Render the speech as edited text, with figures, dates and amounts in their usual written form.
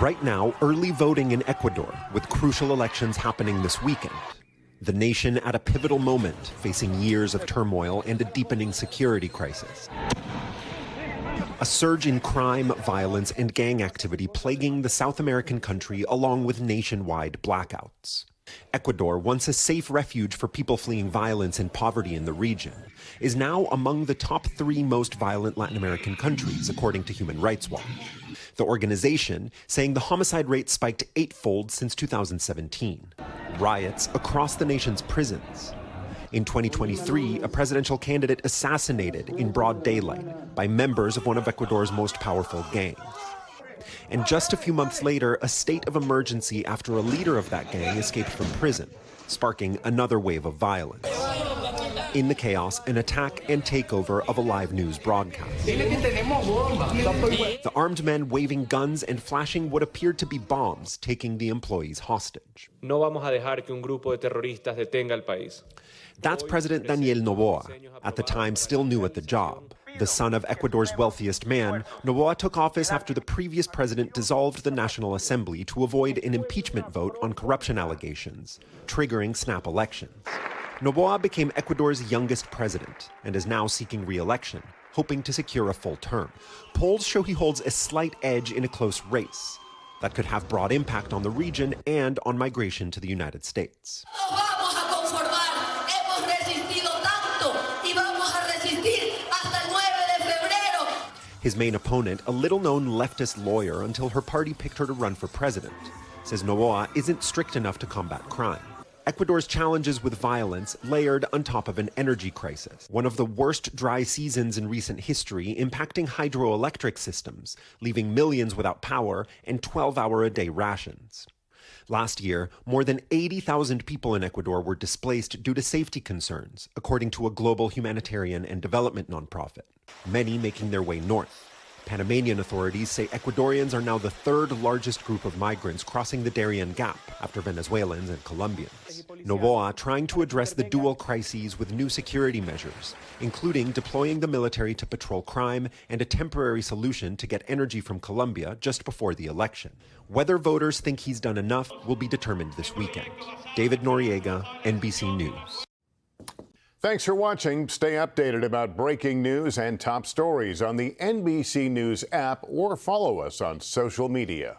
Right now, early voting in Ecuador, with crucial elections happening this weekend. The nation at a pivotal moment, facing years of turmoil and a deepening security crisis. A surge in crime, violence, and gang activity plaguing the South American country, along with nationwide blackouts. Ecuador, once a safe refuge for people fleeing violence and poverty in the region, is now among the top 3 most violent Latin American countries, according to Human Rights Watch. The organization saying the homicide rate spiked 8-fold since 2017. Riots across the nation's prisons. In 2023, a presidential candidate assassinated in broad daylight by members of one of Ecuador's most powerful gangs. And just a few months later, a state of emergency after a leader of that gang escaped from prison, sparking another wave of violence. In the chaos, an attack and takeover of a live news broadcast. The armed men waving guns and flashing what appeared to be bombs, taking the employees hostage. No vamos a dejar que un grupo de terroristas detenga el país. That's President Daniel Noboa, at the time still new at the job. The son of Ecuador's wealthiest man, Noboa took office after the previous president dissolved the National Assembly to avoid an impeachment vote on corruption allegations, triggering snap elections. Noboa became Ecuador's youngest president and is now seeking re-election, hoping to secure a full term. Polls show he holds a slight edge in a close race that could have broad impact on the region and on migration to the United States. His main opponent, a little-known leftist lawyer until her party picked her to run for president, says Noboa isn't strict enough to combat crime. Ecuador's challenges with violence layered on top of an energy crisis, one of the worst dry seasons in recent history, impacting hydroelectric systems, leaving millions without power and 12-hour-a-day rations. Last year, more than 80,000 people in Ecuador were displaced due to safety concerns, according to a global humanitarian and development nonprofit, many making their way north. Panamanian authorities say Ecuadorians are now the 3rd largest group of migrants crossing the Darien Gap after Venezuelans and Colombians. Noboa trying to address the dual crises with new security measures, including deploying the military to patrol crime and a temporary solution to get energy from Colombia just before the election. Whether voters think he's done enough will be determined this weekend. David Noriega, NBC News. Thanks for watching. Stay updated about breaking news and top stories on the NBC News app or follow us on social media.